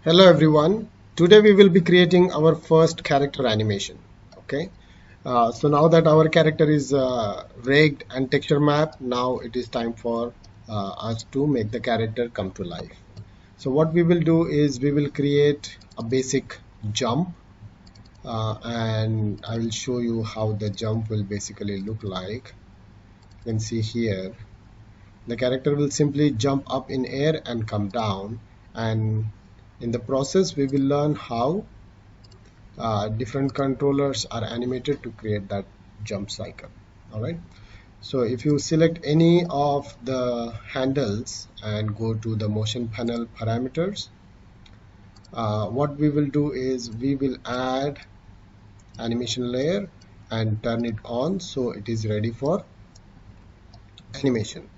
Hello everyone. Today we will be creating our first character animation. Okay. So now that our character is rigged and texture map, now it is time for us to make the character come to life. So what we will do is we will create a basic jump, and I will show you how the jump will basically look like. You can see here the character will simply jump up in air and come down, and in the process we will learn how different controllers are animated to create that jump cycle. All right, so if you select any of the handles and go to the motion panel parameters, what we will do is we will add animation layer and turn it on so it is ready for animation.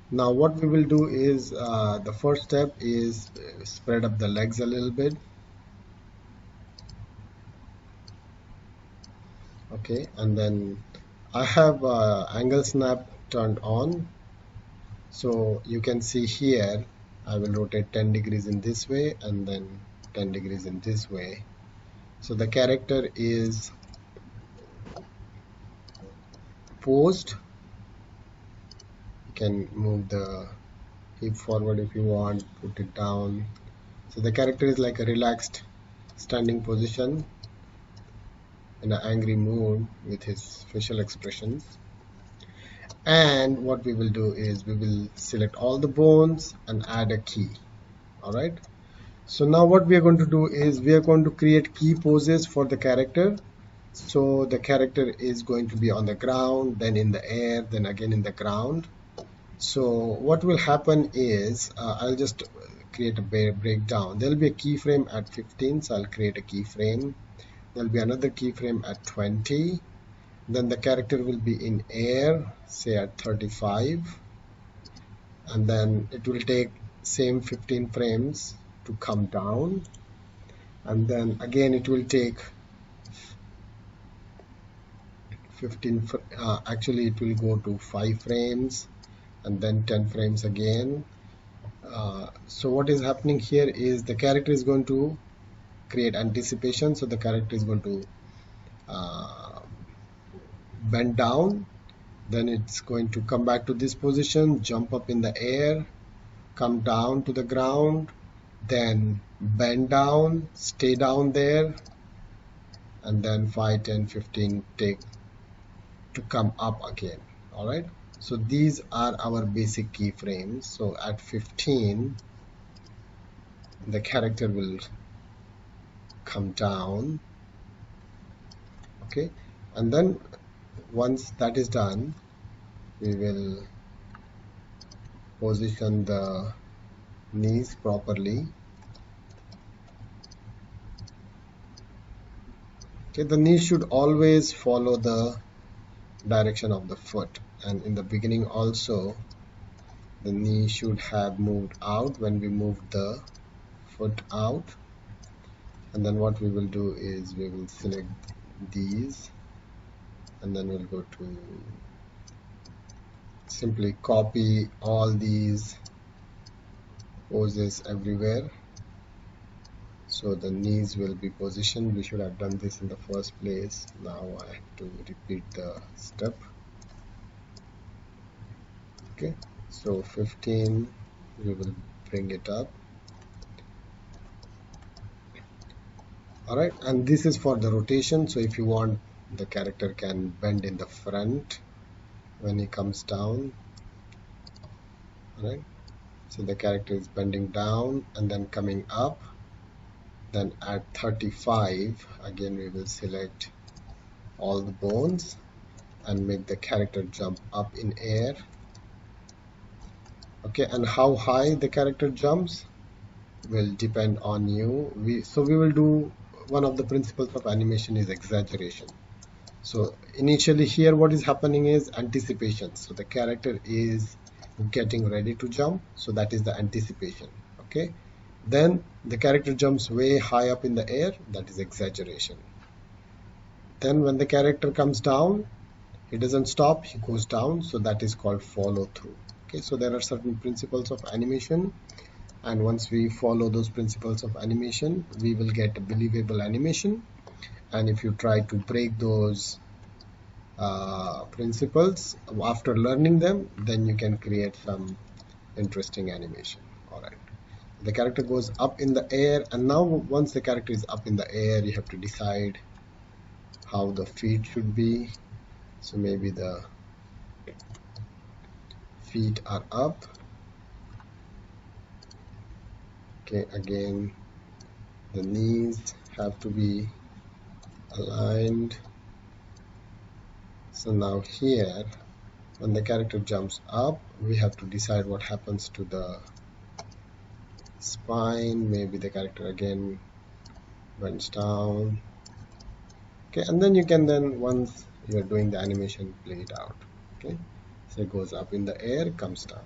Now what we will do is the first step is spread up the legs a little bit. Okay, and then I have angle snap turned on, so you can see here I will rotate 10 degrees in this way and then 10 degrees in this way, so the character is posed. You can move the hip forward if you want, put it down, so the character is like a relaxed standing position in an angry mood with his facial expressions. And what we will do is we will select all the bones and add a key. All right, so now what we are going to do is we are going to create key poses for the character. So the character is going to be on the ground, then in the air, then again in the ground. So what will happen is I'll just create a breakdown. There will be a keyframe at 15, so I'll create a keyframe. There will be another keyframe at 20. Then the character will be in air, say at 35, and then it will take same 15 frames to come down, and then again it will take 15 actually it will go to 5 frames and then 10 frames again. So what is happening here is the character is going to create anticipation, so the character is going to bend down, then it's going to come back to this position, jump up in the air, come down to the ground, then bend down, stay down there, and then 5, 10, 15 take to come up again. All right, so these are our basic keyframes. So at 15 the character will come down. Okay, and then once that is done, we will position the knees properly. Okay, the knees should always follow the direction of the foot, and in the beginning also the knee should have moved out when we moved the foot out. And then what we will do is we will select these, and then we'll go to simply copy all these poses everywhere, so the knees will be positioned. We should have done this in the first place. Now I have to repeat the step. Okay, so 15 we will bring it up. Alright, and this is for the rotation, so if you want, the character can bend in the front when he comes down. Alright, so the character is bending down and then coming up. Then at 35 again we will select all the bones and make the character jump up in air. Okay, and how high the character jumps will depend on you. So we will do, one of the principles of animation is exaggeration. So initially here what is happening is anticipation, so the character is getting ready to jump, so that is the anticipation. Okay, then the character jumps way high up in the air, that is exaggeration. Then when the character comes down, he doesn't stop, he goes down, so that is called follow through. Okay, so there are certain principles of animation, and once we follow those principles of animation, we will get a believable animation. And if you try to break those principles after learning them, then you can create some interesting animation. All right, the character goes up in the air, and now once the character is up in the air, you have to decide how the feet should be. So maybe the feet are up. Okay, again the knees have to be aligned. So now here, when the character jumps up, we have to decide what happens to the spine. Maybe the character again bends down. Okay, and then you can once you're doing the animation, play it out. Okay, so it goes up in the air, comes down.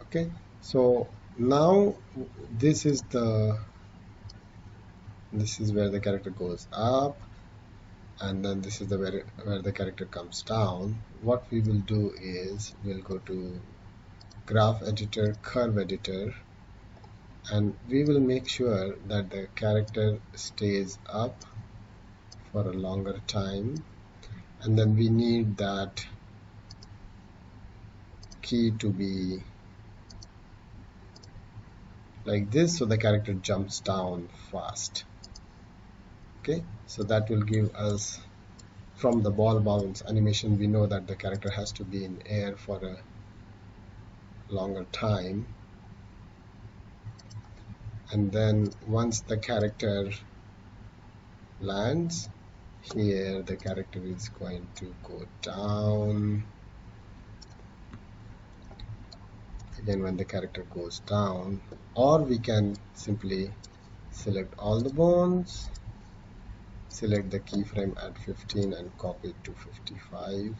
Okay, so now this is where the character goes up, and then this is where the character comes down. What we will do is we'll go to graph editor, curve editor, and we will make sure that the character stays up for a longer time, and then we need that key to be like this, so the character jumps down fast. Okay, so that will give us, from the ball bounce animation, we know that the character has to be in air for a longer time, and then once the character lands here, the character is going to go down. Again, when the character goes down, or we can simply select all the bones, select the keyframe at 15 and copy it to 55.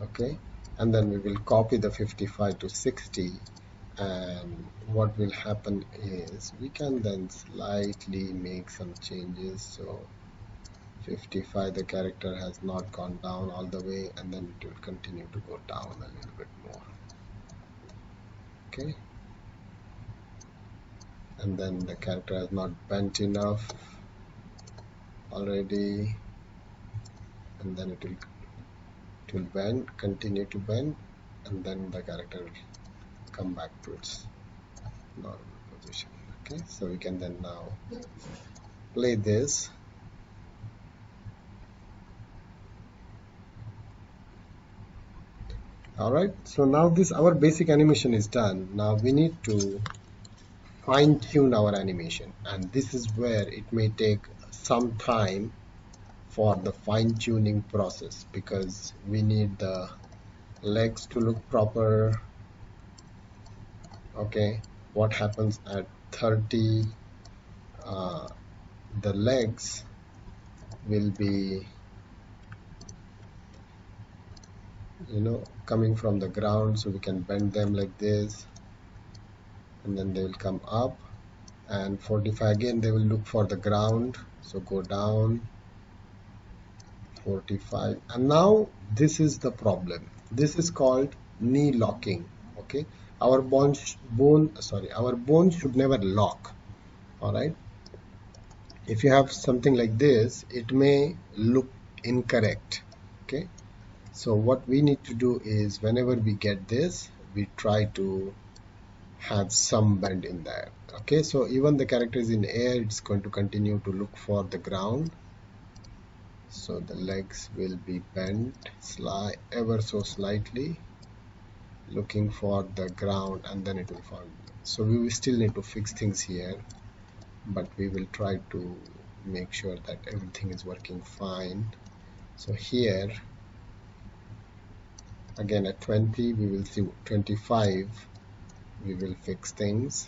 Okay, and then we will copy the 55 to 60, and what will happen is we can then slightly make some changes. So 55, the character has not gone down all the way, and then it will continue to go down a little bit more. Okay, and then the character has not bent enough already, and then it will bend, continue to bend, and then the character will come back to its normal position. Okay, so we can then now play this. Alright, so now our basic animation is done. Now we need to fine-tune our animation, and this is where it may take some time for the fine-tuning process, because we need the legs to look proper. Okay, what happens at 30, the legs will be, coming from the ground, so we can bend them like this, and then they will come up. And 45, again they will look for the ground, so go down 45. And now this is the problem. This is called knee locking. Okay, our bones should never lock. All right, if you have something like this, it may look incorrect. Okay, so what we need to do is, whenever we get this, we try to have some bend in there. Okay, so even the character is in air, it's going to continue to look for the ground, so the legs will be bent ever so slightly, looking for the ground, and then it will fall. So we will still need to fix things here, but we will try to make sure that everything is working fine. So here again at 20, we will see 25, we will fix things.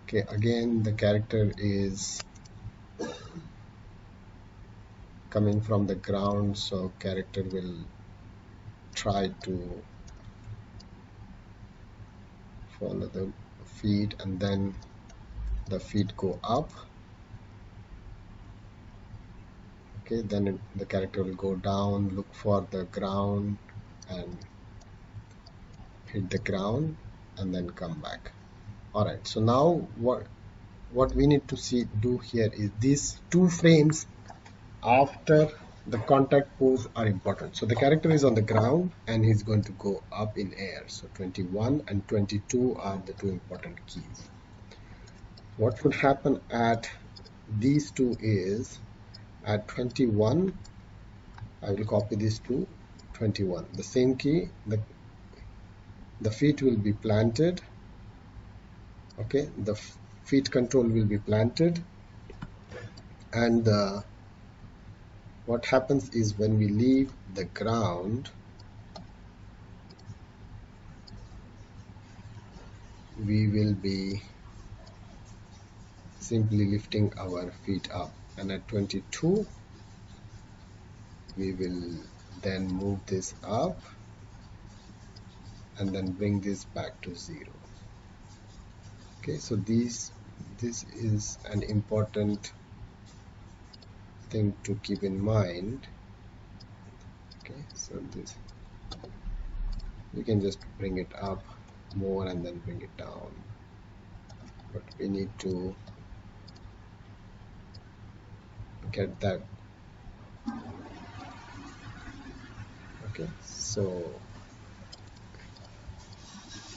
Okay, again the character is coming from the ground, so character will try to follow the feet, and then the feet go up. Okay, then the character will go down, look for the ground and hit the ground and then come back. Alright, so now what we need to do here is these 2 frames after the contact pose are important. So the character is on the ground and he's going to go up in air. So 21 and 22 are the 2 important keys. What would happen at these 2 is at 21 I will copy this to 21. The same key, the feet will be planted. Okay, the feet control will be planted, and what happens is when we leave the ground, we will be simply lifting our feet up, and at 22 we will then move this up and then bring this back to 0. Okay, so this is an important thing to keep in mind. Okay, so this you can just bring it up more and then bring it down, but we need to get that. Okay, so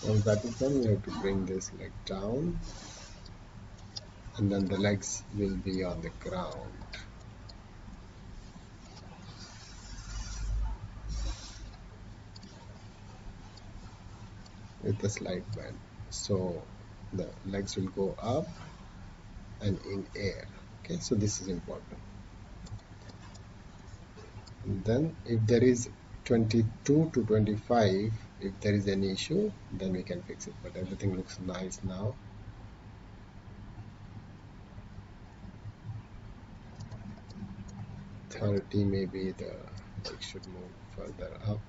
once that is done, we have to bring this leg down and then the legs will be on the ground. With the slide band, so the legs will go up and in air. Okay, so this is important. And then if there is 22 to 25, if there is any issue, then we can fix it, but everything looks nice now. Maybe the leg should move further up,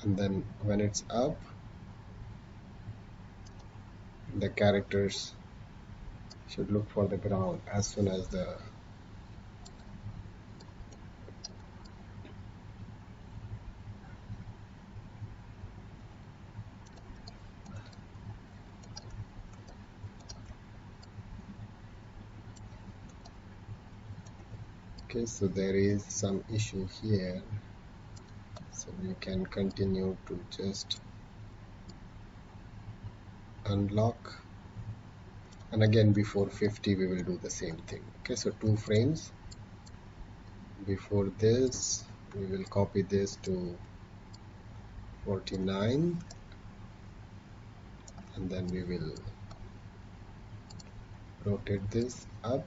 and then when it's up, the characters should look for the ground as soon as the okay, so there is some issue here, so we can continue to just unlock, and again before 50 we will do the same thing. Okay, so 2 frames before this we will copy this to 49 and then we will rotate this up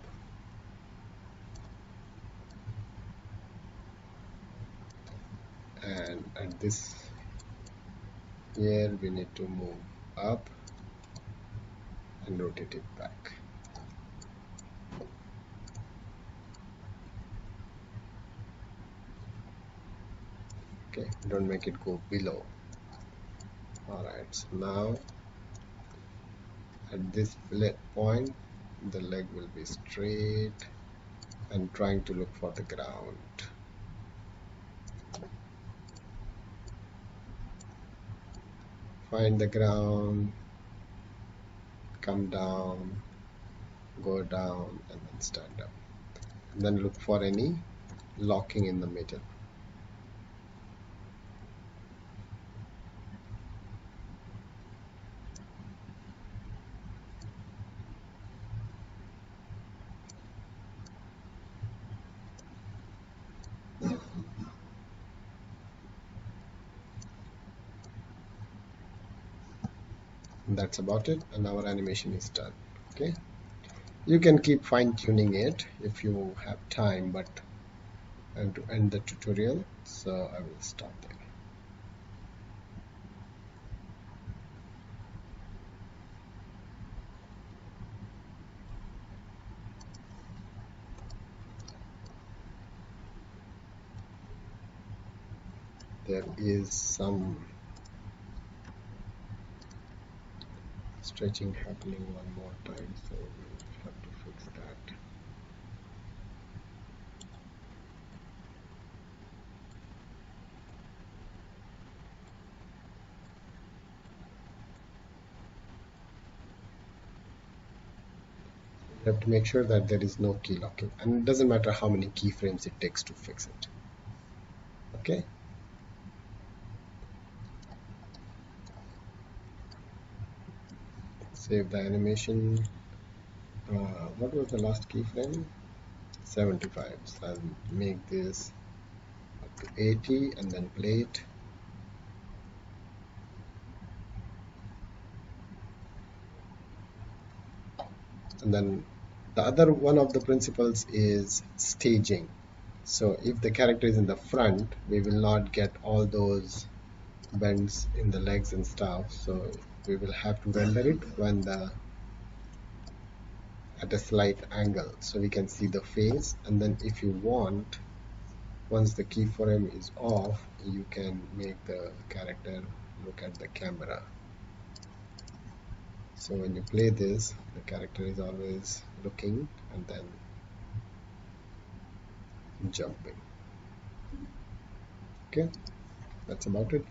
and at this here we need to move up and rotate it back. Okay, don't make it go below. Alright, so now at this point the leg will be straight and trying to look for the ground. Find the ground, come down, go down and then stand up, and then look for any locking in the middle. And that's about it, and our animation is done. Okay, you can keep fine-tuning it if you have time, but I have to end the tutorial, so I will stop there. There is some stretching happening one more time, so we'll have to fix that. You have to make sure that there is no key locking, and it doesn't matter how many keyframes it takes to fix it. Okay. Save the animation. What was the last keyframe? 75. So I'll make this up to 80 and then play it. And then the other one of the principles is staging. So if the character is in the front, we will not get all those bends in the legs and stuff. So we will have to render it when the at a slight angle, so we can see the face. And then if you want, once the keyframe is off, you can make the character look at the camera. So when you play this, the character is always looking and then jumping. Okay, that's about it.